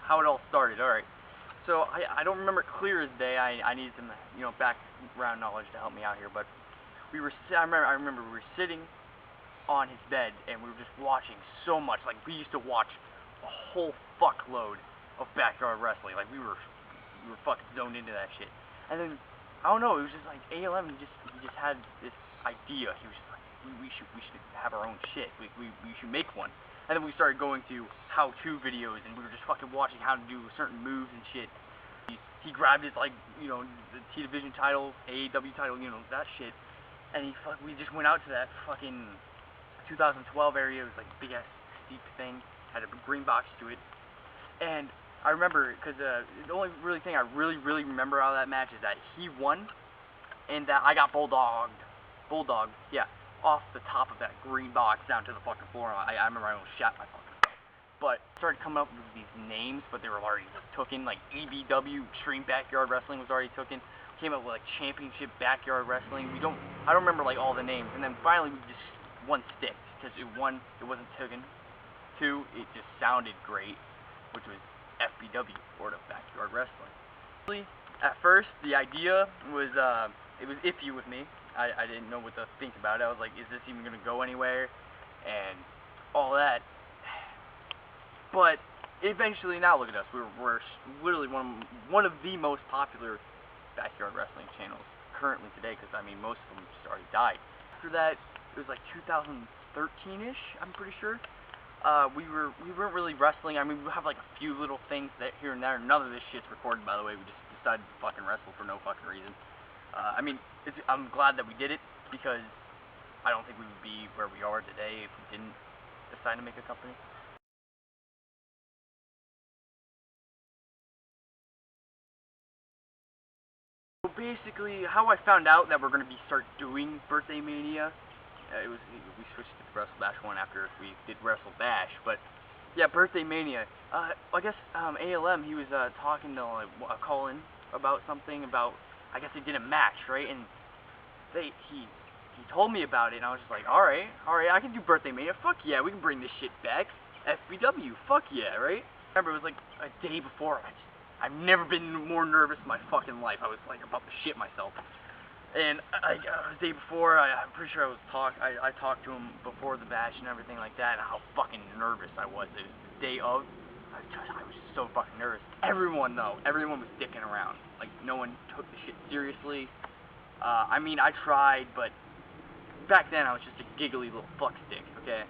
how it all started. Alright, so I don't remember it clear as day. I need some, you know, background knowledge to help me out here, but I remember we were sitting on his bed, and we were just watching so much. Like, we used to watch a whole fuckload of backyard wrestling. Like, we were fucking zoned into that shit. And then, I don't know, it was just like, ALM, he just had this idea. He was just like, we should have our own shit. We should make one. And then we started going to how-to videos, and we were just fucking watching how to do certain moves and shit. He grabbed his, like, you know, the T-Division title, AEW title, you know, that shit. And we just went out to that fucking 2012 area. It was like a big ass steep thing, had a green box to it, and I remember because the only really thing I really remember out of that match is that he won, and that I got bulldogged, yeah, off the top of that green box down to the fucking floor. I remember I almost shot my fucking self. But started coming up with these names, but they were already taken. Like EBW, Extreme Backyard Wrestling, was already taken. Came up with like Championship Backyard Wrestling. I don't remember like all the names, and then finally we just one stick, because one, it wasn't taken. Two, it just sounded great, which was FBW, Florida Backyard Wrestling. At first, the idea was, it was iffy with me. I didn't know what to think about it. I was like, is this even going to go anywhere? And all that. But eventually, now look at us. We're literally one of the most popular backyard wrestling channels currently today, because I mean, most of them just already died. After that, it was like 2013-ish, I'm pretty sure. We weren't really wrestling. I mean, we have like a few little things that here and there. None of this shit's recorded, by the way. We just decided to fucking wrestle for no fucking reason. I mean, I'm glad that we did it, because I don't think we would be where we are today if we didn't decide to make a company. So basically, how I found out that we're going to start doing Birthday Mania, we switched to the WrestleBash one after we did WrestleBash, but yeah, Birthday Mania. I guess ALM, he was talking to Colin about something about, I guess they did a match, right? And he told me about it, and I was just like, all right, I can do Birthday Mania. Fuck yeah, we can bring this shit back. FBW, fuck yeah, right? I remember it was like a day before. I've never been more nervous in my fucking life. I was like about to shit myself. And the day before, I'm pretty sure I talked to him before the bash and everything like that, and how fucking nervous I was. It was the day of. I was just so fucking nervous. Everyone was dicking around. Like, no one took the shit seriously. I mean, I tried, but back then I was just a giggly little fuck stick, okay?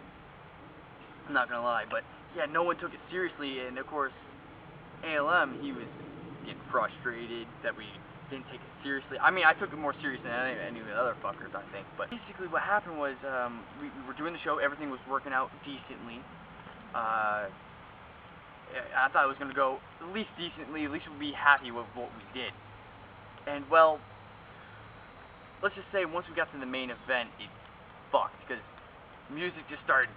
I'm not gonna lie, but yeah, no one took it seriously, and of course, ALM, he was getting frustrated that we didn't take it seriously. I mean, I took it more serious than any of the other fuckers, I think. But basically what happened was, we were doing the show, everything was working out decently. I thought it was going to go at least decently, at least we'd be happy with what we did. And well, let's just say once we got to the main event, it fucked, because music just started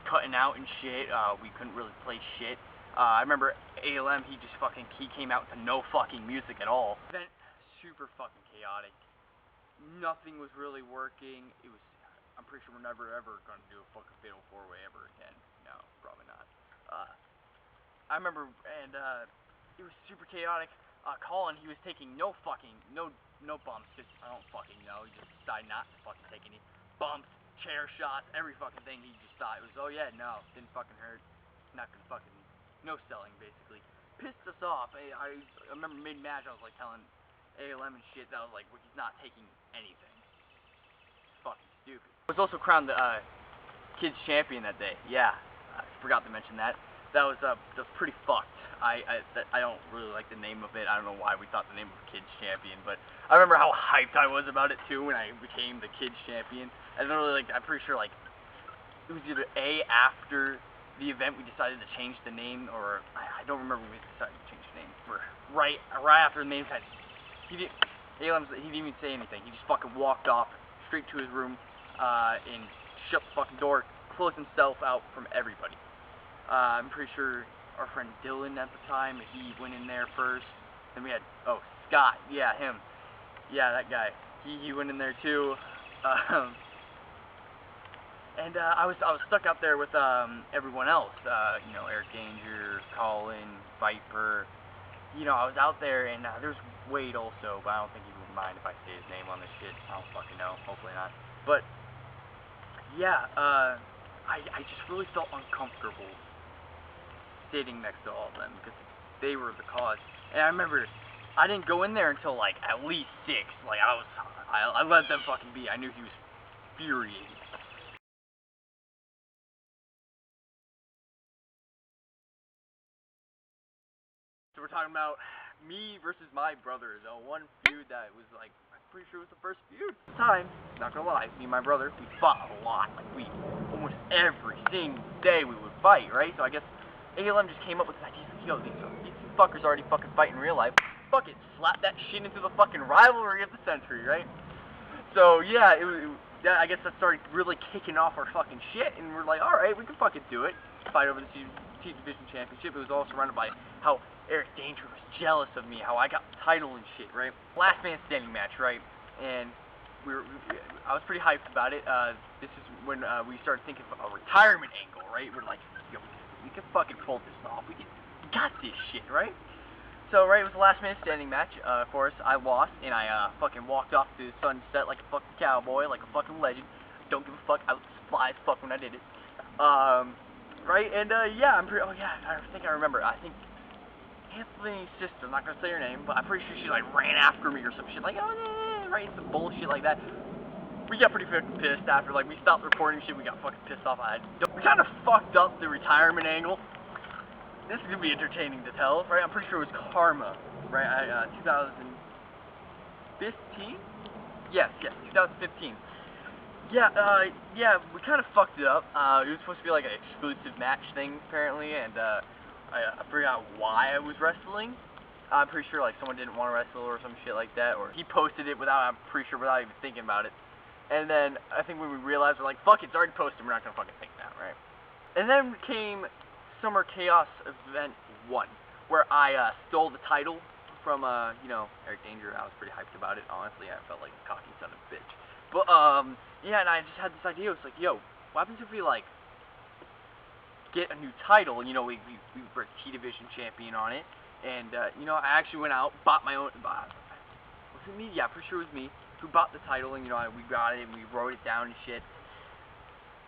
cutting out and shit. We couldn't really play shit. I remember ALM, he came out to no fucking music at all. Event super fucking chaotic. Nothing was really working. I'm pretty sure we're never ever gonna do a fucking fatal 4-way ever again. No, probably not. I remember, and it was super chaotic. Colin, he was taking no bumps, because I don't fucking know. He just decided not to fucking take any bumps, chair shots, every fucking thing. He just thought it was, oh yeah, no, didn't fucking hurt. Not gonna fucking, no selling, basically. Pissed us off. I remember mid-match, I was like telling ALM and shit that I was like, well, he's not taking anything. It's fucking stupid. I was also crowned the kids champion that day. Yeah, I forgot to mention that. That was pretty fucked. I don't really like the name of it. I don't know why we thought the name of kids champion, but I remember how hyped I was about it too when I became the kids champion. I don't really like. I'm pretty sure like it was either after the event we decided to change the name, or I don't remember when we decided to change the name. Right after the main event. He didn't even say anything. He just fucking walked off straight to his room and shut the fucking door, closed himself out from everybody. I'm pretty sure our friend Dylan at the time, he went in there first. Then we had, Scott, yeah, him. Yeah, that guy. He went in there too. And I was stuck out there with everyone else. You know, Eric Danger, Colin, Viper. You know, I was out there, and there's Wade also, but I don't think he would mind if I say his name on this shit. I don't fucking know. Hopefully not. But yeah, I just really felt uncomfortable sitting next to all of them because they were the cause. And I remember I didn't go in there until like at least 6. Like I let them fucking be. I knew he was infuriated. So we're talking about me versus my brothers. One feud that was like, I'm pretty sure it was the first feud at the time. Not gonna lie, me and my brother, we fought a lot. Like almost every single day we would fight, right? So I guess ALM just came up with this idea, like, yo, these fuckers already fucking fight in real life. Fuck it, slap that shit into the fucking rivalry of the century, right? So yeah, I guess that started really kicking off our fucking shit, and we're like, alright, we can fucking do it. Fight over the T Division Championship. It was all surrounded by how Eric Danger was jealous of me, how I got the title and shit, right? Last man standing match, right? And I was pretty hyped about it. This is when we started thinking of a retirement angle, right? We're like, yo, we can fucking pull this off. We got this shit, right? So, right, it was the last man standing match. Of course, I lost, and I fucking walked off to the sunset like a fucking cowboy, like a fucking legend. Don't give a fuck. I was fly as fuck when I did it. Right, and yeah, oh yeah, I think I remember. I think Anthony's sister, I'm not gonna say her name, but I'm pretty sure she like ran after me or some shit, like, oh, nah, right, some bullshit like that. We got pretty fucking pissed after, like, we stopped recording shit, we got fucking pissed off. We kind of fucked up the retirement angle. This is gonna be entertaining to tell, right? I'm pretty sure it was Karma, right? 2015? Yes, 2015. Yeah, we kind of fucked it up. It was supposed to be like an exclusive match thing, apparently, and I forgot why I was wrestling. I'm pretty sure like someone didn't want to wrestle or some shit like that, or he posted it I'm pretty sure without even thinking about it. And then I think when we realized, we're like, fuck it, it's already posted, we're not gonna fucking think that, right? And then came Summer Chaos Event 1, where I stole the title from, you know, Eric Danger. I was pretty hyped about it, honestly. I felt like a cocky son of a bitch. But, yeah, and I just had this idea. It was like, yo, what happens if we, like, get a new title? You know, we were T Division champion on it. And, you know, I actually went out, bought my own, was it me? Yeah, for sure it was me, who bought the title, and, you know, we got it, and we wrote it down and shit.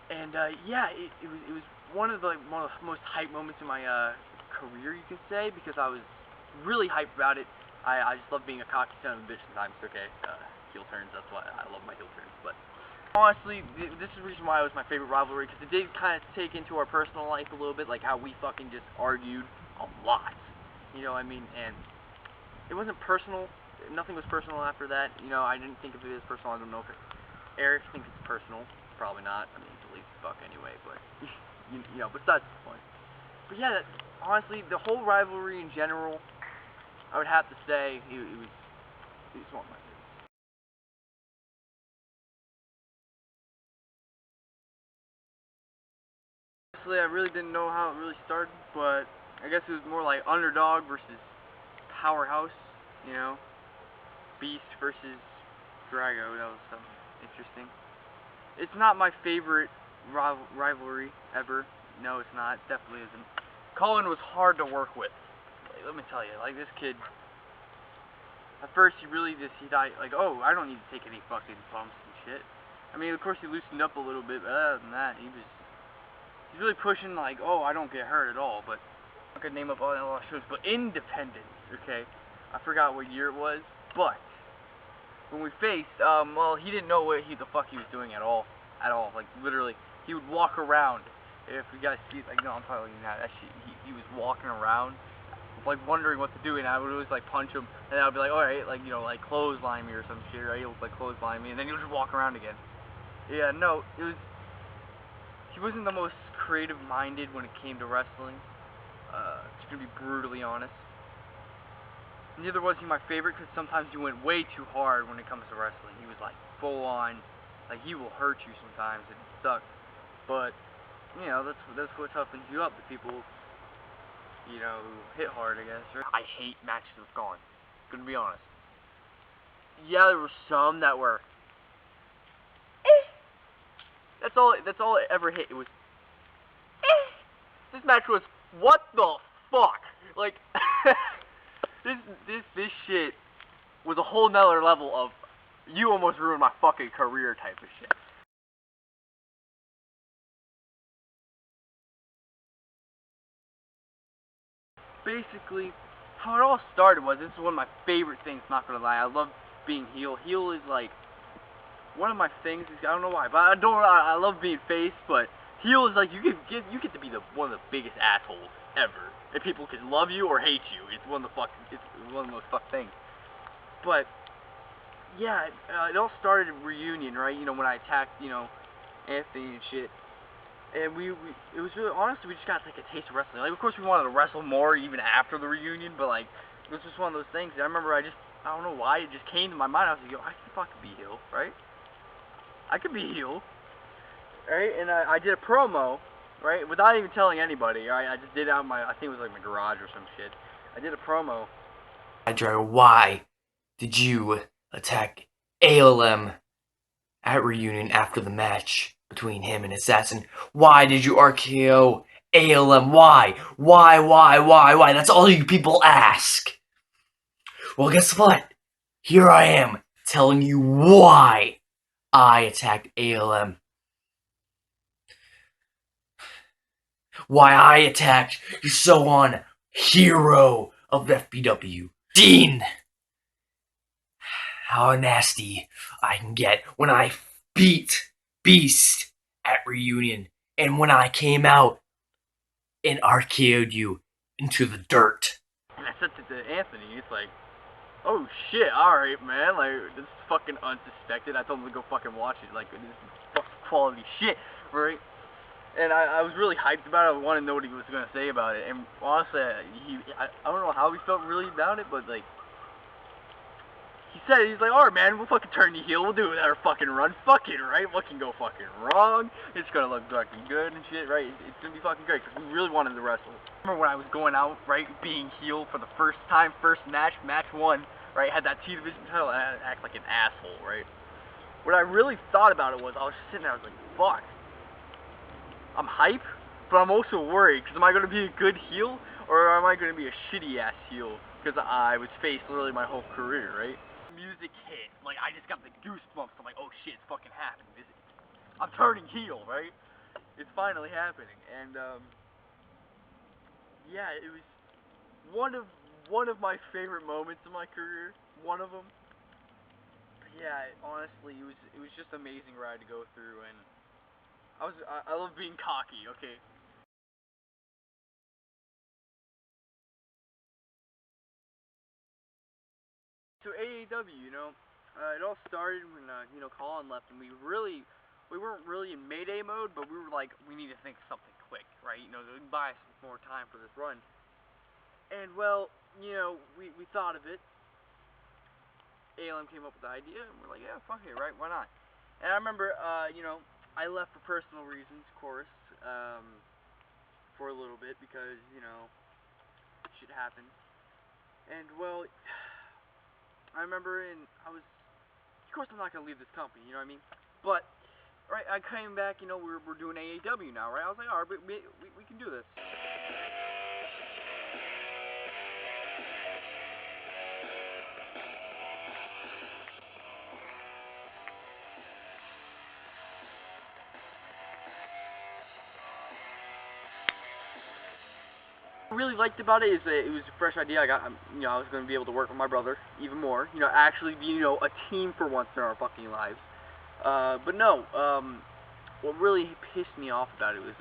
And, yeah, it was one of the most hype moments in my, career, you could say, because I was really hyped about it. I just love being a cocky son of a bitch sometimes, okay? Heel turns, that's why I love my heel turns, but honestly, this is the reason why it was my favorite rivalry, because it did kind of take into our personal life a little bit, like how we fucking just argued a lot, you know what I mean? And it wasn't personal, nothing was personal after that, you know, I didn't think of it as personal. I don't know if Eric thinks it's personal, probably not, I mean, he's a lazy fuck anyway, but, you know, besides the point. But yeah, honestly, the whole rivalry in general, I would have to say, it was one of my favorites. Honestly, I really didn't know how it really started, but I guess it was more like Underdog versus Powerhouse, you know? Beast versus Drago, that was something interesting. It's not my favorite rivalry ever. No, it's not. It definitely isn't. Colin was hard to work with. Like, let me tell you, like, this kid, at first he thought, like, oh, I don't need to take any fucking bumps and shit. I mean, of course he loosened up a little bit, but other than that, he's really pushing, like, oh, I don't get hurt at all, but I could name up all the shows, but Independence, okay? I forgot what year it was, but when we faced, well, he didn't know what the fuck he was doing at all, like, literally, he would walk around. If you guys see, like, no, I'm telling you that shit, he was walking around, like, wondering what to do, and I would always, like, punch him, and I would be like, alright, like, you know, like, clothesline me or some shit, right? He would, like, clothesline me, and then he would just walk around again. Yeah, no, he wasn't the most creative-minded when it came to wrestling, just gonna be brutally honest. Neither was he my favorite, because sometimes he went way too hard when it comes to wrestling. He was, like, full-on, like, he will hurt you sometimes, and it sucks, but you know, that's what toughens you up, the people, you know, who hit hard, I guess. Right? I hate matches with Colin, gonna be honest. Yeah, there were some that were, That's all it ever hit. It was, this match was, what the fuck? Like, this shit was a whole nother level of, you almost ruined my fucking career type of shit. Basically, how it all started was, this is one of my favorite things, not gonna lie. I love being heel. Heel is like one of my things. I don't know why, but I love being face, but heel is like, you get to be one of the biggest assholes ever. And people can love you or hate you. It's one of the most fucked things. But yeah, it all started at Reunion, right? You know, when I attacked, you know, Anthony and shit. And it was really, honestly, we just got like a taste of wrestling. Like, of course, we wanted to wrestle more even after the reunion, but like, it was just one of those things. And I remember I don't know why, it just came to my mind. I was like, yo, I could fucking be heel, right? I could be heel, right? And I did a promo, right, without even telling anybody, right? I just did it out I think it was like my garage or some shit. I did a promo. Why did you attack ALM at Reunion after the match between him and Assassin? Why did you RKO ALM? Why? Why? That's all you people ask. Well, guess what? Here I am telling you why I attacked ALM. Why I attacked your so-on hero of FBW, Dean. How nasty I can get when I beat Beast at Reunion, and when I came out and RKO'd you into the dirt. And I said to Anthony, it's like, oh shit, alright, man, like, this is fucking unsuspected. I told him to go fucking watch it, like, this is fucking quality shit, right? And I was really hyped about it. I wanted to know what he was going to say about it. And honestly, I don't know how he felt really about it, but like, he said, he's like, alright man, we'll fucking turn you heel, we'll do our fucking run, fuck it, right? What can go fucking wrong? It's gonna look fucking good and shit, right? It's gonna be fucking great, because we really wanted to wrestle. I remember when I was going out, right, being heel for the first time, first match 1, right, had that T-Division title, and I had to act like an asshole, right? What I really thought about it was, I was just sitting there, I was like, fuck. I'm hype, but I'm also worried, because am I gonna be a good heel, or am I gonna be a shitty-ass heel? Because I was face literally my whole career, right? Music hit, like, I just got the goosebumps. I'm like, oh shit, it's fucking happening. I'm turning heel, right? It's finally happening. And yeah, it was one of my favorite moments in my career. One of them. But yeah, honestly, it was just an amazing ride to go through, and I love being cocky. Okay. So AAW, you know, it all started when you know, Colin left, and we weren't really in Mayday mode, but we were like, we need to think of something quick, right? You know, to buy us more time for this run. And well, you know, we thought of it. ALM came up with the idea, and we're like, yeah, fuck it, right? Why not? And I remember, you know, I left for personal reasons, of course, for a little bit because, you know, shit happened. And well, I remember of course I'm not going to leave this company, you know what I mean? But, right, I came back, you know, we're doing AAW now, right? I was like, alright, we can do this. What I really liked about it is that it was a fresh idea. You know, I was going to be able to work with my brother even more. You know, actually be, you know, a team for once in our fucking lives. But no, what really pissed me off about it was,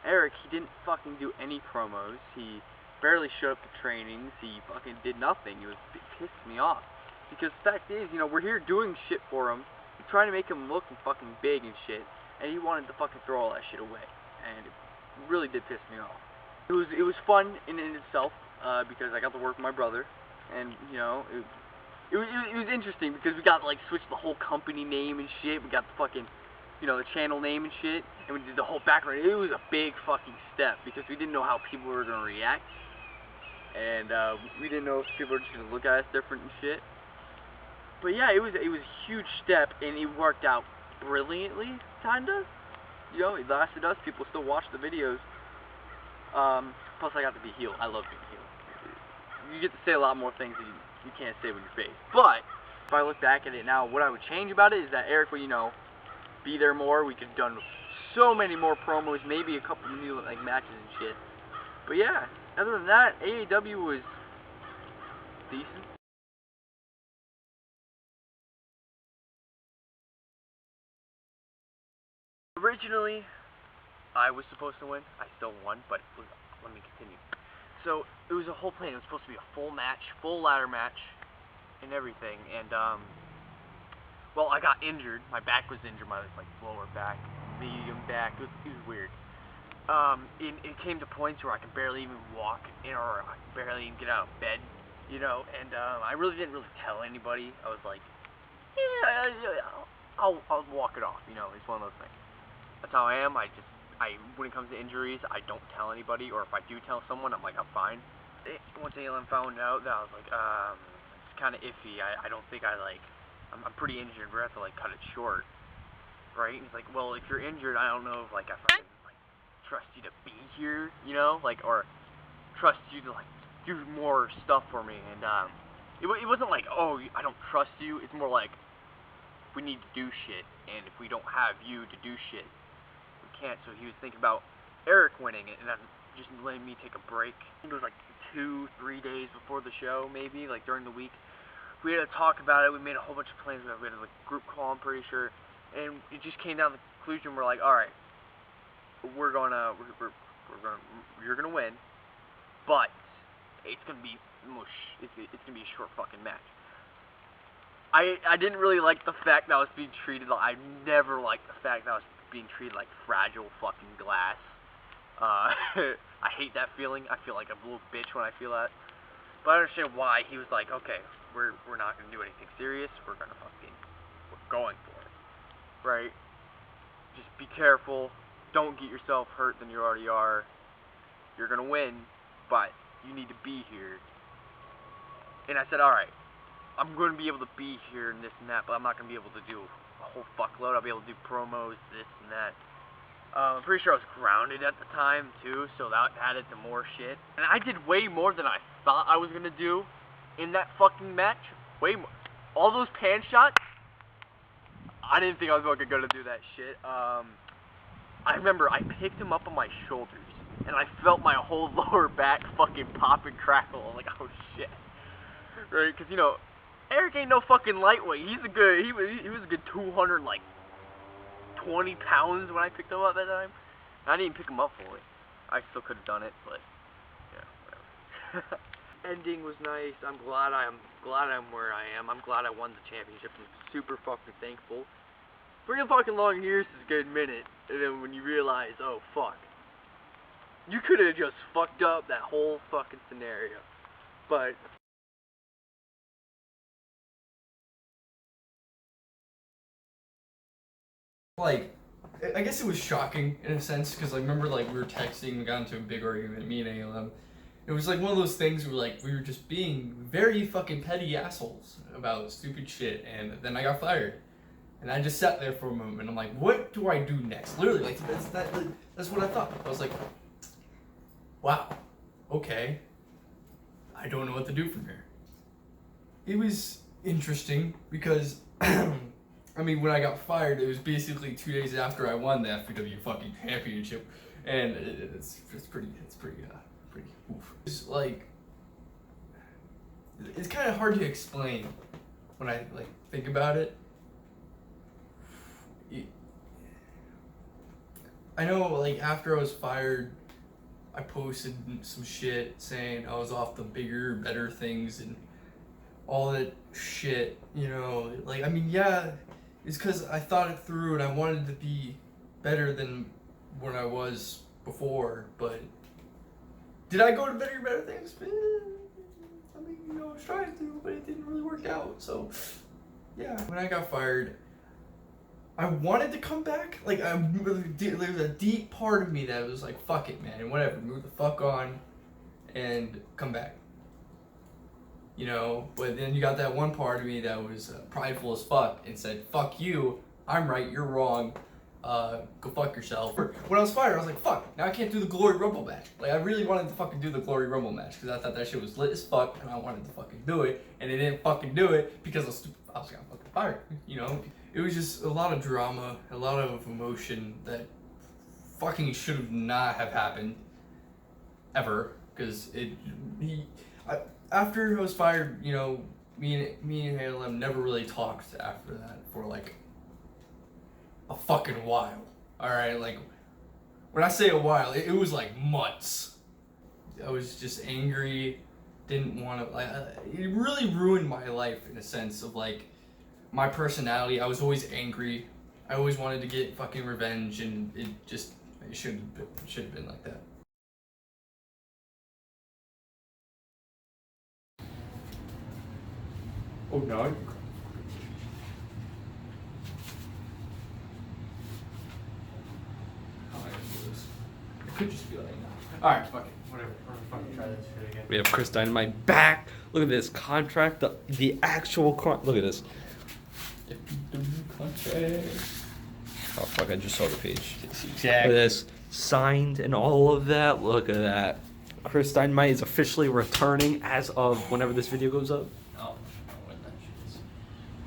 Eric, he didn't fucking do any promos. He barely showed up to trainings. He fucking did nothing. It pissed me off. Because the fact is, you know, we're here doing shit for him. We're trying to make him look fucking big and shit. And he wanted to fucking throw all that shit away. And it really did piss me off. It was fun in itself, because I got to work with my brother, and you know, it was interesting because we got like switched the whole company name and shit. We got the fucking, you know, the channel name and shit, and we did the whole background. It was a big fucking step because we didn't know how people were gonna react, and we didn't know if people were just gonna look at us different and shit. But yeah, it was a huge step, and it worked out brilliantly. kinda. You know, it lasted us. People still watch the videos. Plus, I got to be heel. I love being heel. You get to say a lot more things that you can't say with your face. But if I look back at it now, what I would change about it is that Eric would, you know, be there more. We could have done so many more promos, maybe a couple of new like matches and shit. But yeah, other than that, AEW was decent. Originally, I was supposed to win. I still won, but let me continue. So it was a whole plan. It was supposed to be a full match, full ladder match, and everything. And well, I got injured. My back was injured. My like lower back, medium back. It was weird. It came to points where I could barely even walk, or I could barely even get out of bed, you know. And I really didn't really tell anybody. I was like, yeah, I'll walk it off, you know. It's one of those things. That's how I am. When it comes to injuries, I don't tell anybody, or if I do tell someone, I'm like, I'm fine. Once ALM found out that, I was like, it's kind of iffy. I don't think I'm pretty injured. We're going to have to, like, cut it short, right? And he's like, well, if you're injured, I don't know if, like, if I can, like, trust you to be here, you know, like, or trust you to, like, do more stuff for me. And, it wasn't like, oh, I don't trust you. It's more like, we need to do shit, and if we don't have you to do shit, we can't. So he was thinking about Eric winning it, and then just letting me take a break. I think it was like 2-3 days before the show, maybe, like during the week. We had to talk about it. We made a whole bunch of plans. We had a like, group call, I'm pretty sure, and it just came down to the conclusion. We're like, all right, you're gonna win, but it's gonna be it's gonna be a short fucking match. I didn't really like the fact that I was being treated like, I never liked the fact that I was being treated like fragile fucking glass. I hate that feeling. I feel like a little bitch when I feel that. But I understand why. He was like, okay, we're not gonna do anything serious. We're going for it, right? Just be careful. Don't get yourself hurt than you already are. You're gonna win, but you need to be here. And I said, all right. I'm going to be able to be here and this and that, but I'm not going to be able to do a whole fuckload. I'll be able to do promos, this and that. I'm pretty sure I was grounded at the time, too, so that added to more shit. And I did way more than I thought I was going to do in that fucking match. Way more. All those pan shots, I didn't think I was fucking going to do that shit. I remember I picked him up on my shoulders, and I felt my whole lower back fucking pop and crackle. I was like, oh shit. Right, because, you know, Eric ain't no fucking lightweight. He was a good 200 like 20 pounds when I picked him up that time. And I didn't pick him up fully. I still could have done it, but yeah, whatever. Ending was nice. I'm glad I'm where I am. I'm glad I won the championship. I'm super fucking thankful. 3 fucking long years is a good minute, and then when you realize, oh fuck, you could have just fucked up that whole fucking scenario. But like, I guess it was shocking in a sense, because I remember like we were texting, we got into a big argument, me and ALM. It was like one of those things where like we were just being very fucking petty assholes about stupid shit, and then I got fired. And I just sat there for a moment, and I'm like, what do I do next? Literally, like that's what I thought. I was like, wow, okay, I don't know what to do from here. It was interesting because I mean, when I got fired, it was basically 2 days after I won the FBW fucking championship, and it's pretty oof. It's like, it's kind of hard to explain when I like think about it. I know, like, after I was fired, I posted some shit saying I was off the bigger, better things and all that shit, you know, like, I mean, yeah, it's because I thought it through and I wanted to be better than when I was before, but did I go to better things? I mean, you know, I was trying to, but it didn't really work out, so, yeah. When I got fired, I wanted to come back, like, there was a deep part of me that was like, fuck it, man, and whatever, move the fuck on and come back. You know, but then you got that one part of me that was prideful as fuck and said, fuck you, I'm right, you're wrong, go fuck yourself. When I was fired, I was like, fuck, now I can't do the Glory Rumble match. Like, I really wanted to fucking do the Glory Rumble match because I thought that shit was lit as fuck and I wanted to fucking do it. And they didn't fucking do it because I was got fucking fired, you know? It was just a lot of drama, a lot of emotion that fucking should have not have happened ever. Because after I was fired, you know, me and ALM never really talked after that for like a fucking while. Alright, like when I say a while, it was like months. I was just angry, didn't want to, like, it really ruined my life in a sense of like my personality. I was always angry. I always wanted to get fucking revenge, and it should have been like that. Oh no. It could just be like, Alright, fuck it. Whatever. We're gonna fucking try this shit again. We have Chris Dynamite back. Look at this contract. The actual look at this. contract. Oh fuck! I just saw the page. Exactly. Look at this, signed and all of that. Look at that. Chris Dynamite is officially returning as of whenever this video goes up. I don't know what that shit is.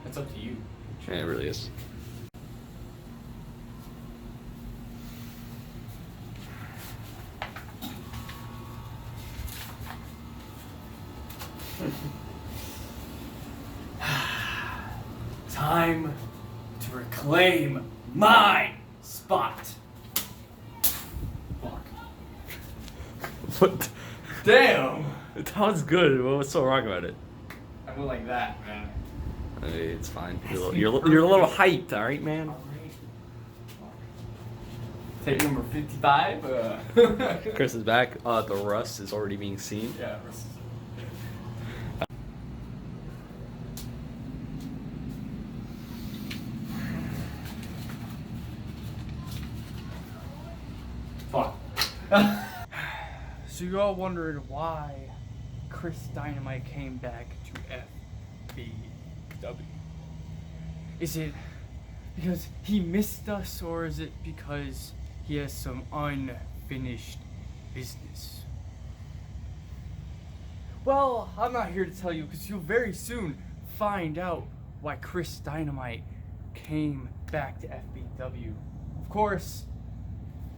That's up to you. Yeah, it really is. Time to reclaim my spot. Fuck. What? Damn. It sounds good. What's so wrong about it? I went like that, man. I mean, it's fine. You're a little hyped, all right, man. Take number 55. Chris is back. The rust is already being seen. Yeah. Fuck. So you're all wondering why Chris Dynamite came back to FBW. Is it because he missed us, or is it because he has some unfinished business? Well, I'm not here to tell you, because you'll very soon find out why Chris Dynamite came back to FBW. Of course,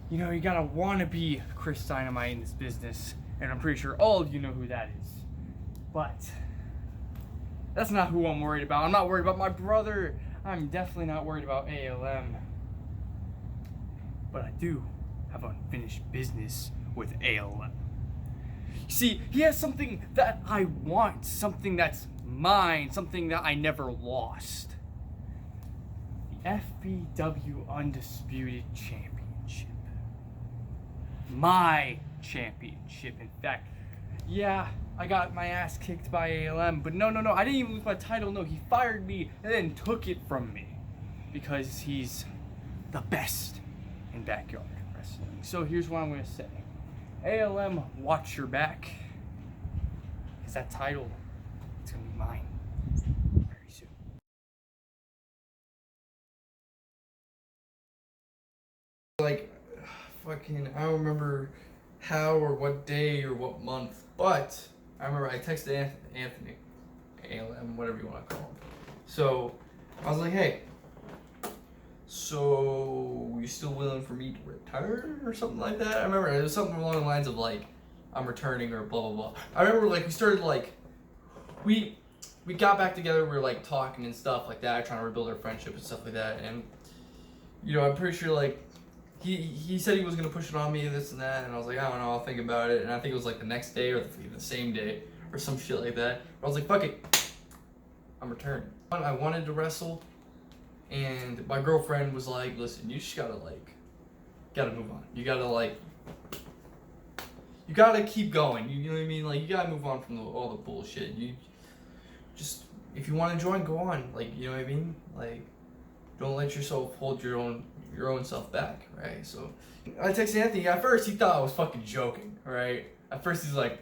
you know, you gotta wanna be Chris Dynamite in this business, and I'm pretty sure all of you know who that is. But that's not who I'm worried about. I'm not worried about my brother. I'm definitely not worried about ALM. But I do have unfinished business with ALM. You see, he has something that I want, something that's mine, something that I never lost. The FBW Undisputed Championship. My championship, in fact. Yeah, I got my ass kicked by ALM, but no, I didn't even lose my title. No, he fired me and then took it from me because he's the best in backyard wrestling. So here's what I'm gonna say. ALM, watch your back, because that title, it's gonna be mine very soon. Like, fucking, I don't remember how or what day or what month, but I remember I texted Anthony, ALM, whatever you want to call him. So I was like, hey, so you still willing for me to return or something like that? I remember it was something along the lines of like, I'm returning or blah blah blah. I remember like we started like, we got back together, we were like talking and stuff like that, trying to rebuild our friendship and stuff like that, and you know, I'm pretty sure like he said he was gonna push it on me, this and that, and I was like, I don't know, I'll think about it. And I think it was like the next day or the same day or some shit like that. But I was like, fuck it, I'm returning. I wanted to wrestle, and my girlfriend was like, listen, you just gotta move on. You gotta keep going. You know what I mean? Like, you gotta move on from all the bullshit. You just, if you want to join, go on. Like, you know what I mean? Like, don't let yourself hold your own self back, right? So I texted Anthony. At first, he thought I was fucking joking, right? At first, he's like,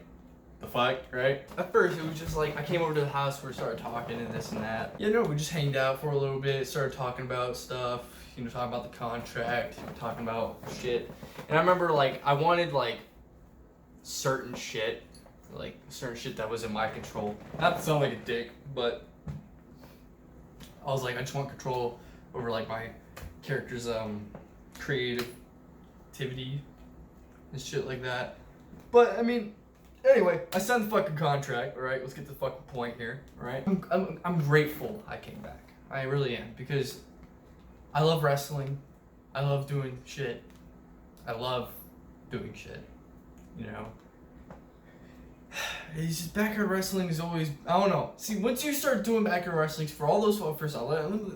the fuck, right? At first, it was just like, I came over to the house, we started talking and this and that. Yeah, no, we just hanged out for a little bit, started talking about stuff, you know, talking about the contract, talking about shit. And I remember, like, I wanted, like, certain shit that was in my control. Not to sound like a dick, but I was like, I just want control over, like, my character's, creativity and shit like that. But, I mean, anyway, I signed the fucking contract, alright? Let's get to the fucking point here, alright? I'm grateful I came back. I really am, because I love wrestling. I love doing shit. I love doing shit, you know? It's just backyard wrestling is always, I don't know. See, once you start doing backyard wrestling, for all those, first of all,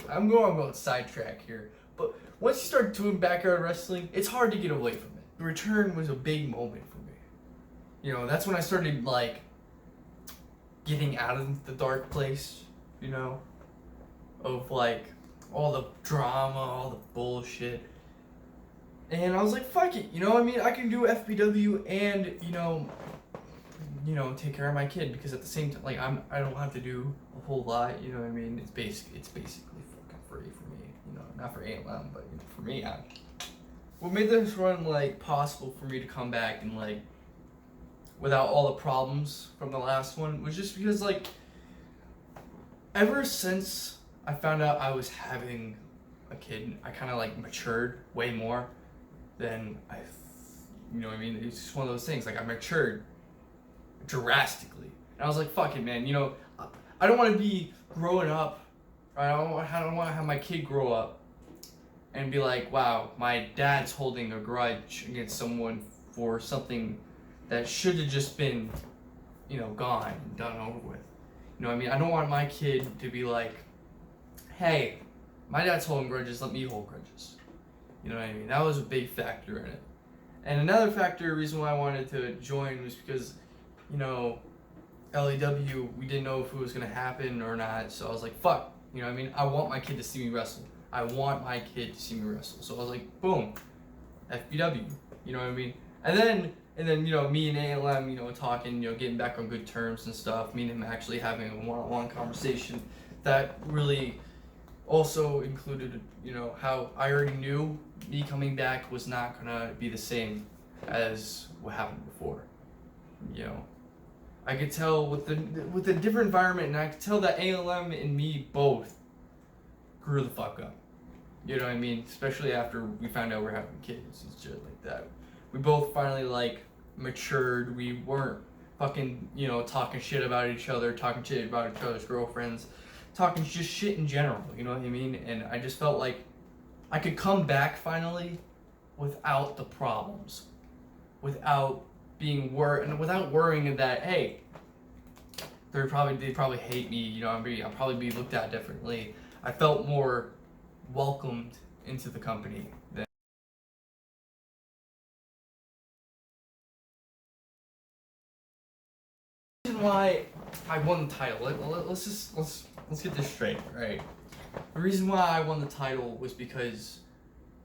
I'm going sidetrack here, but once you start doing backyard wrestling, it's hard to get away from it. The return was a big moment for me. You know, that's when I started, like, getting out of the dark place, you know, of, like, all the drama, all the bullshit. And I was like, fuck it, you know what I mean? I can do FBW and, you know, take care of my kid, because at the same time, like, I don't have to do a whole lot, you know what I mean? It's basically fucking free for me, you know, not for ALM, but you know, for me. What made this run, like, possible for me to come back and, like, without all the problems from the last one was just because, like, ever since I found out I was having a kid, I kind of, like, matured way more than you know what I mean? It's just one of those things, like, I matured drastically. And I was like, fuck it, man, you know, I don't want to be growing up, I don't want to have my kid grow up and be like, wow, my dad's holding a grudge against someone for something that should have just been, you know, gone and done over with. You know what I mean? I don't want my kid to be like, hey, my dad's holding grudges, let me hold grudges. You know what I mean? That was a big factor in it. And another factor, reason why I wanted to join was because, you know, LAW, we didn't know if it was going to happen or not, so I was like, fuck, you know what I mean? I want my kid to see me wrestle. I want my kid to see me wrestle. So I was like, boom, FBW, you know what I mean? And then, you know, me and ALM, you know, talking, you know, getting back on good terms and stuff, me and him actually having a one-on-one conversation that really also included, you know, how I already knew me coming back was not gonna be the same as what happened before. You know, I could tell with the different environment, and I could tell that ALM and me both grew the fuck up. You know what I mean? Especially after we found out we're having kids and shit like that. We both finally, like, matured. We weren't fucking, you know, talking shit about each other, talking shit about each other's girlfriends, talking just shit in general, you know what I mean? And I just felt like I could come back finally without the problems, without being without worrying that, hey, they'd probably hate me, you know, I'll probably be looked at differently. I felt more welcomed into the company than the reason why I won the title. Let's get this straight, right? The reason why I won the title was because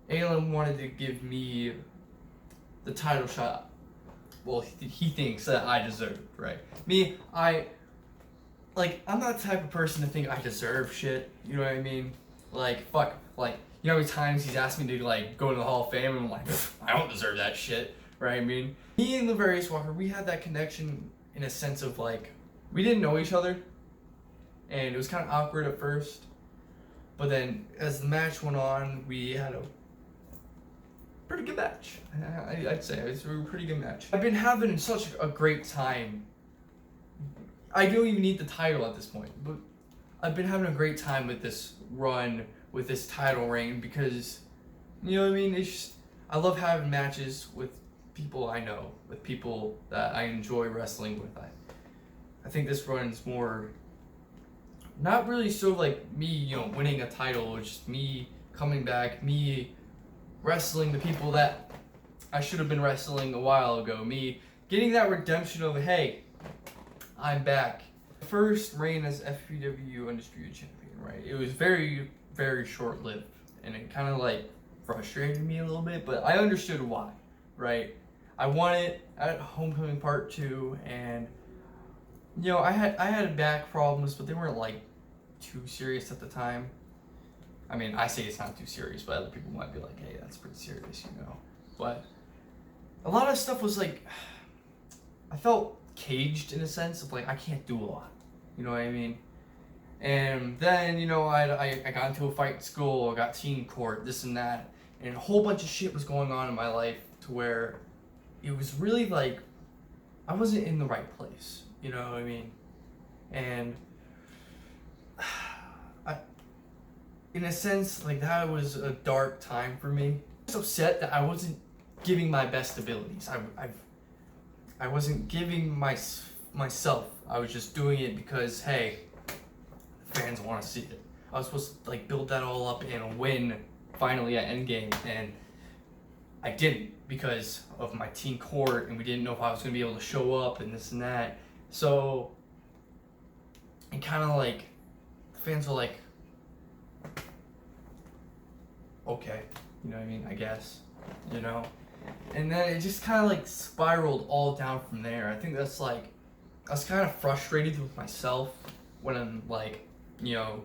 ALM wanted to give me the title shot. Well, he thinks that I deserved, right? Me, I'm not the type of person to think I deserve shit, you know what I mean? Like, fuck, like, you know how many times he's asked me to, like, go to the Hall of Fame, and I'm like, I don't deserve that shit, right? I mean, me and Lavarius Walker, we had that connection in a sense of, like, we didn't know each other, and it was kind of awkward at first, but then as the match went on, we had a pretty good match. I'd say it was a pretty good match. I've been having such a great time. I don't even need the title at this point, but I've been having a great time with this run, with this title reign, because, you know what I mean? It's just, I love having matches with people I know, with people that I enjoy wrestling with. I think this run's more, not really so like me, you know, winning a title, it's just me coming back, me wrestling the people that I should have been wrestling a while ago, me getting that redemption of, hey, I'm back. First reign as FBW Undisputed Champion, right? It was very, very short-lived, and it kind of, like, frustrated me a little bit, but I understood why, right? I won it at Homecoming Part 2, and you know, I had back problems, but they weren't like too serious at the time. I mean, I say it's not too serious, but other people might be like, hey, that's pretty serious, you know. But a lot of stuff was like, I felt caged in a sense of like, I can't do a lot. You know what I mean? And then, you know, I got into a fight in school, I got teen court, this and that. And a whole bunch of shit was going on in my life to where it was really like, I wasn't in the right place. You know what I mean? And in a sense, like, that was a dark time for me. I was upset that I wasn't giving my best abilities. I wasn't giving myself. I was just doing it because, hey, fans want to see it. I was supposed to like build that all up and win finally at Endgame, and I didn't because of my teen court, and we didn't know if I was going to be able to show up and this and that. So it kind of like, the fans were like, okay, you know what I mean, I guess, you know. And then it just kind of like spiraled all down from there. I think that's like, I was kind of frustrated with myself when I'm like, you know,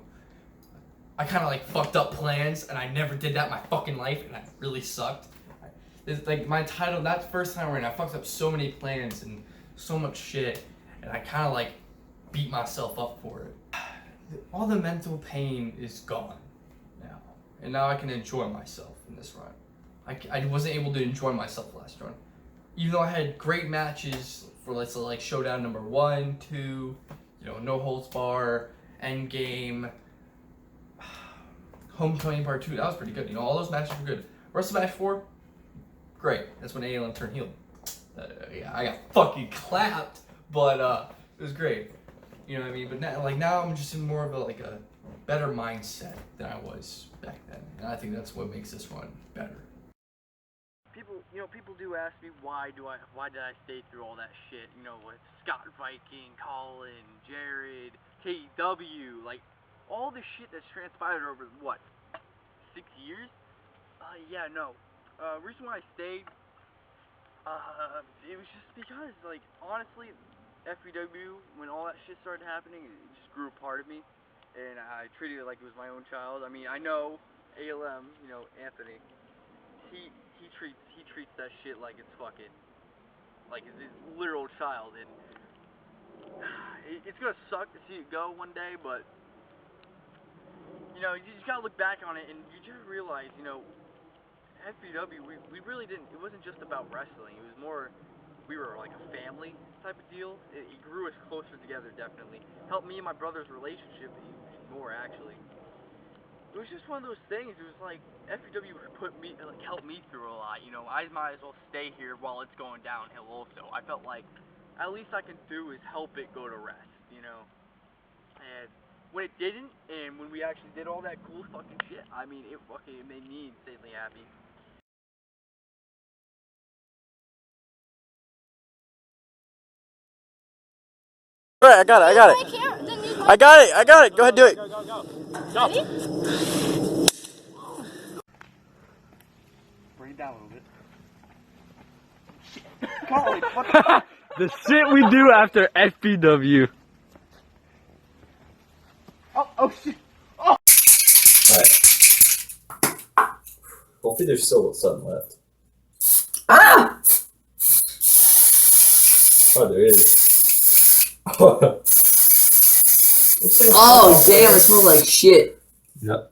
I kind of like fucked up plans, and I never did that in my fucking life, and that really sucked. It's like my title, that first time around, I fucked up so many plans and so much shit, and I kind of like beat myself up for it. All the mental pain is gone now, and now I can enjoy myself in this run. I wasn't able to enjoy myself last run. Even though I had great matches for, let's say, like Showdown number 1, 2, you know, No Holds Bar, Endgame, Homecoming Part 2, that was pretty good. You know, all those matches were good. WrestleBash 4, great. That's when ALM turned heel. Yeah, I got fucking clapped, but it was great. You know what I mean? But now I'm just in more of a better mindset than I was back then, and I think that's what makes this one better. People do ask me why did I stay through all that shit? You know, with Scott Viking, Colin, Jared, KW, like all the shit that's transpired over what, 6 years? Reason why I stayed, it was just because, like, honestly, FBW, when all that shit started happening, it just grew a part of me, and I treated it like it was my own child. I mean, I know ALM, you know, Anthony, he treats that shit like it's fucking, like it's his literal child, and it's gonna suck to see it go one day, but, you know, you just gotta look back on it, and you just realize, you know, FBW, we really didn't, it wasn't just about wrestling, it was more, we were like a family type of deal. It grew us closer together, definitely. Helped me and my brother's relationship even more, actually. It was just one of those things. It was like FBW helped me through a lot. You know, I might as well stay here while it's going downhill. Also, I felt like at least I can do is help it go to rest. You know, and when it didn't, and when we actually did all that cool fucking shit, I mean, it made me insanely happy. Alright, I got it. I got it. Go ahead, do it. Ready? Bring it down a little bit. The shit we do after FBW. Oh shit. Oh. Alright. Hopefully there's still something left. Ah! Oh, there is. Oh, damn, it smells like shit. Yep.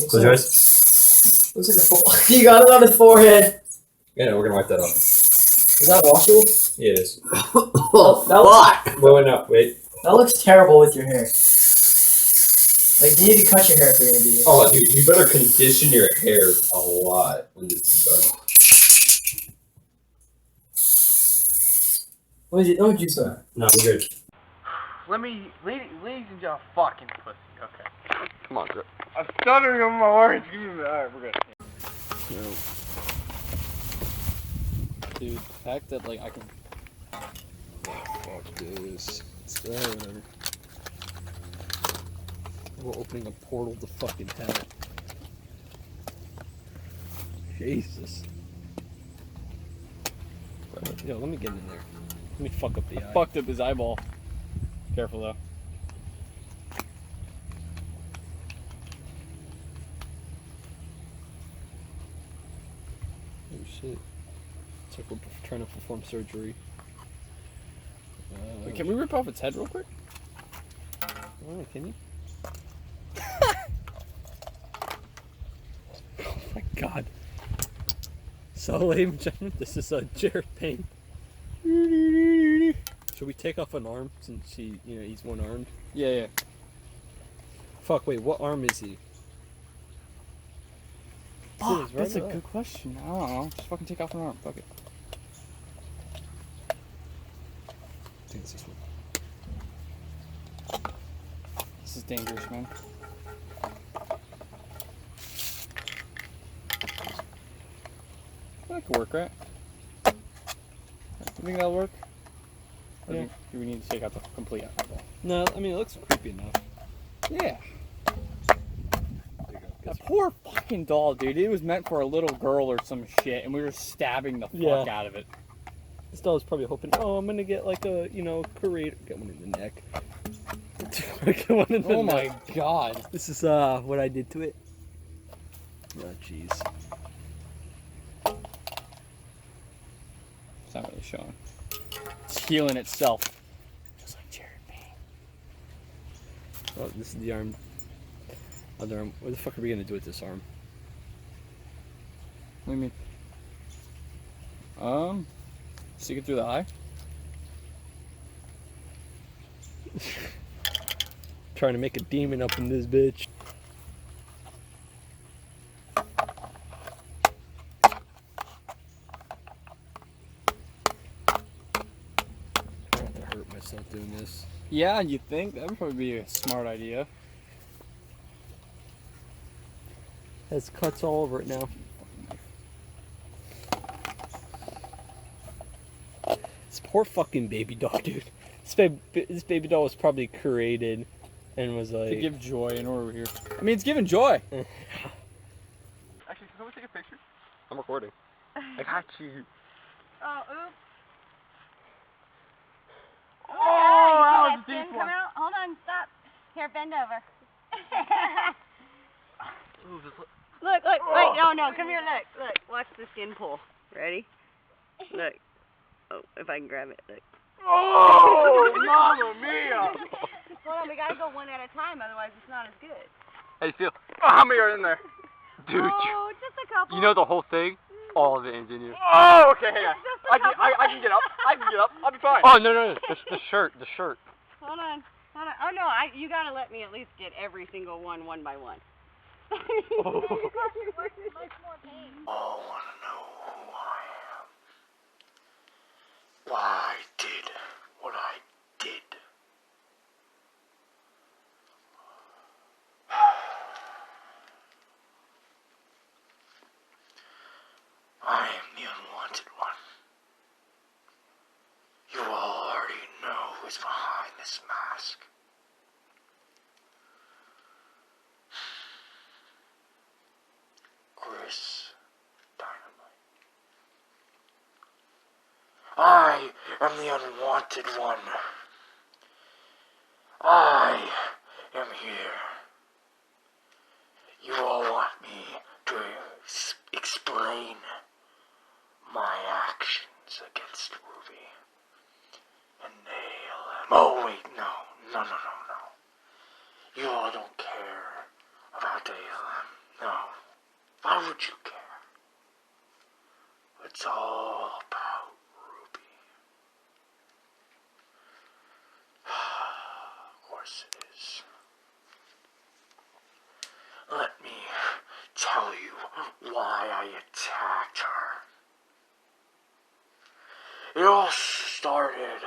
Close your eyes. Looks like a football. You got it on his forehead. Yeah, no, we're gonna wipe that off. Is that washable? Yeah, it is. Oh, fuck. Wait, no, wait. That looks terrible with your hair. Like, you need to cut your hair if you're gonna do this. Oh, dude, you better condition your hair a lot when this is done. What is it? No juice on it. No, we're good. Ladies and gentlemen, fucking pussy. Okay. Come on, girl. I'm stuttering on my words. Give me a minute. Alright, we're good. Dude, the fact that, like, I can... fuck this. Whatever. We're opening a portal to fucking hell. Jesus. Yo, let me get in there. Let me fuck up the eye. Fucked up his eyeball. Careful though. Oh shit. It's like we're trying to perform surgery. Wait, can we rip off its head real quick? Oh, can you? Oh my god. So, ladies and gentlemen, this is Jared Payne. Should we take off an arm since he's one armed? Yeah. Fuck, wait, what arm is he? Fuck, that's a good question. I don't know. Just fucking take off an arm. Fuck it. I think it's this one. This is dangerous, man. That could work, right? You think that'll work? Or Yeah. do we need to take out the complete eyeball? No, I mean, it looks creepy enough. Yeah. There you go. That poor fucking doll, dude. It was meant for a little girl or some shit, and we were stabbing the fuck out of it. This doll's probably hoping, oh, I'm gonna get like a, creator. Get one in the neck. Get one in the Oh neck. my god. This is what I did to it. Oh, jeez. It's not really showing. It's healing itself. Just like Jared Payne. Oh, this is the arm. Other arm. What the fuck are we gonna do with this arm? What do you mean? Stick it through the eye? Trying to make a demon up in this bitch. I have to hurt myself doing this. Yeah, you think? That would probably be a smart idea. Has cuts all over it now. This poor fucking baby doll, dude. This baby doll was probably created and was like... To give joy in order here. I mean, it's giving joy. Actually, can someone take a picture? I'm recording. I got you. Oh, oops. Oh, that was a deep one. Hold on, stop. Here, bend over. Look, wait, no, come here, look, watch the skin pull. Ready? Look. Oh, if I can grab it, look. Oh, mamma mia! Hold on, we gotta go one at a time, otherwise it's not as good. How you feel? Oh, how many are in there? Dude, Oh, just a couple. you know the whole thing? All of it is in you. Oh, okay, hang on. Just a couple. I can get up. I can get up. I'll be fine. Oh, no. The shirt. Hold on. Oh no, you gotta let me at least get every single one by one. Oh. All wanna know who I am. Why I did what I did. I am the unwanted one. You all already know who's behind this mask. Chris Dynamite. I am the unwanted one. I am here. You all want me to explain my actions against Ruby and ALM. Oh wait, no. You all don't care about ALM. No. Why would you care? It's all about Ruby. Of course it is. Let me tell you why I attacked her. It all started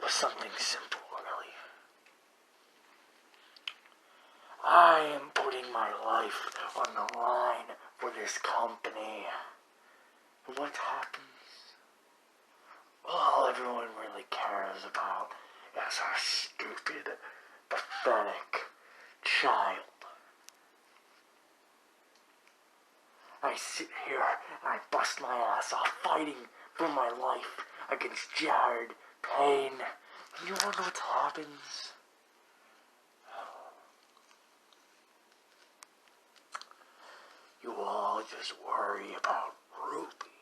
with something simple, really. I am putting my life on the line for this company. And what happens? All everyone really cares about is our stupid, pathetic child. I sit here and I bust my ass off fighting for my life against Jared Payne, You wanna know what happens? You all just worry about Ruby.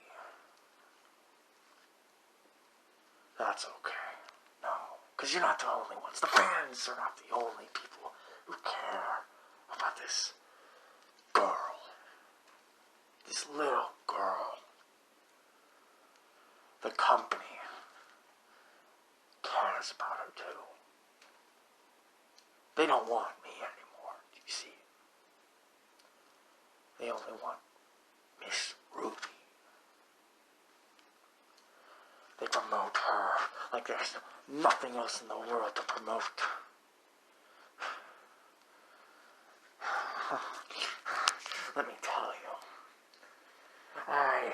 That's okay. No, because you're not the only ones. The fans are not the only people who care about this girl. This little girl. The company cares about her too. They don't want me anymore, do you see? They only want Miss Ruby. They promote her like there's nothing else in the world to promote. Let me tell you, I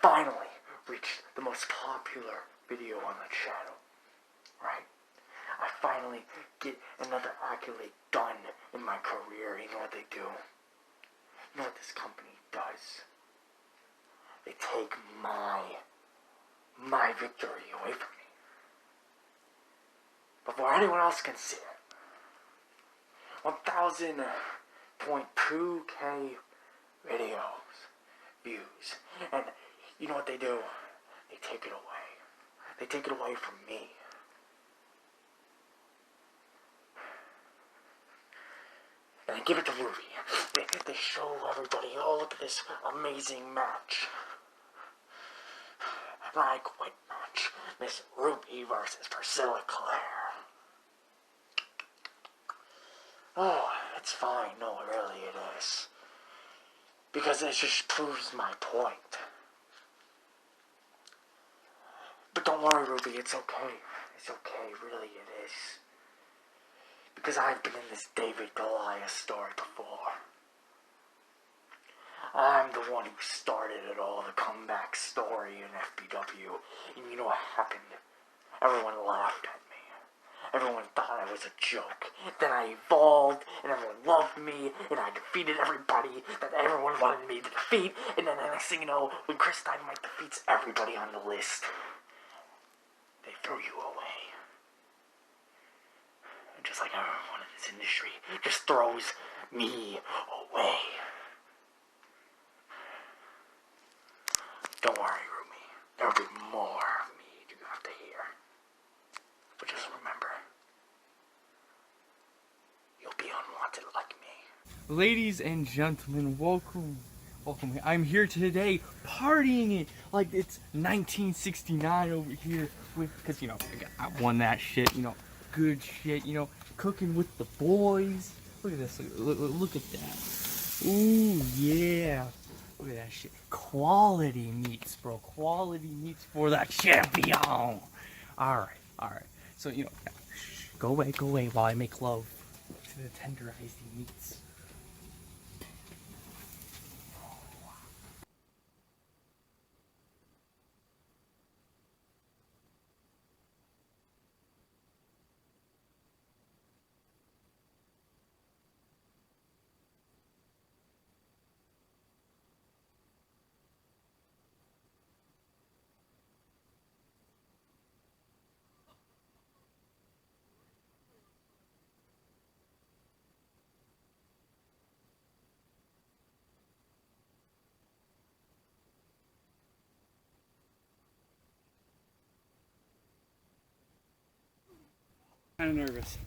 finally reached the most popular video on the channel, right? I finally get another accolade done in my career. You know what they do? You know what this company does? They take my victory away from me. Before anyone else can see it. 1,000.2K views. And you know what they do? They take it away. They take it away from me. And they give it to Ruby. They show everybody, oh, look at this amazing match. Like what match? Miss Ruby versus Priscilla Clare. Oh, it's fine. No, really it is. Because it just proves my point. But don't worry, Ruby, it's okay. It's okay, really it is. Because I've been in this David Goliath story before. I'm the one who started it all, the comeback story in FBW. And you know what happened? Everyone laughed at me. Everyone thought I was a joke. Then I evolved, and everyone loved me, and I defeated everybody that everyone wanted me to defeat. And then the next thing you know, when Chris Dynamite defeats everybody on the list, they throw you away. And just like everyone in this industry just throws me away. Don't worry, Rumi. There'll be more of me you have to hear. But just remember, you'll be unwanted like me. Ladies and gentlemen, welcome. I'm here today partying it like it's 1969 over here because, you know, I won that shit, you know, good shit, you know, cooking with the boys. Look at this, look at that. Ooh, yeah. Look at that shit. Quality meats, bro. Quality meats for the champion. Alright. So, you know, go away while I make love to the tenderized meats. Kind of nervous.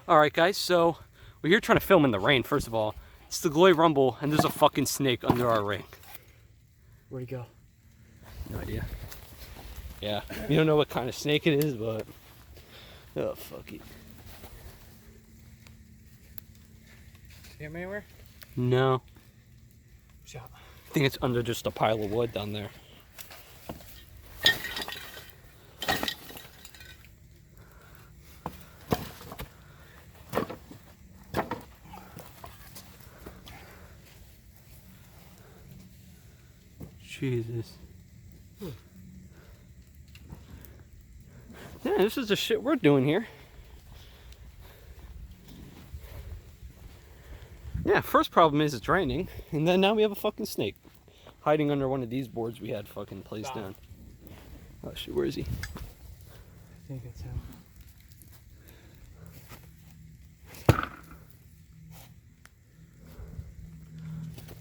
Alright guys, so we're here trying to film in the rain. First of all, it's the Glory Rumble and there's a fucking snake under our ring. Where'd he go? No idea. Yeah, we don't know what kind of snake it is, but oh, fuck it. See him anywhere? No. Shot. I think it's under just a pile of wood down there. Jesus. Yeah, this is the shit we're doing here. Yeah, first problem is it's raining, and then now we have a fucking snake hiding under one of these boards we had fucking placed down. Oh shit, where is he? think it's him.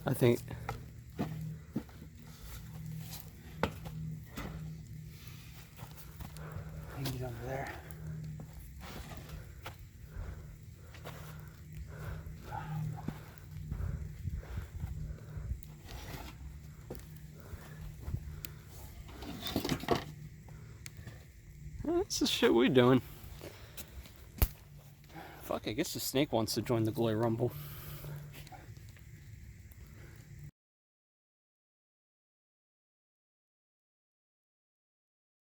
I think he's over there. That's the shit we doing. Fuck, I guess the snake wants to join the Glory Rumble.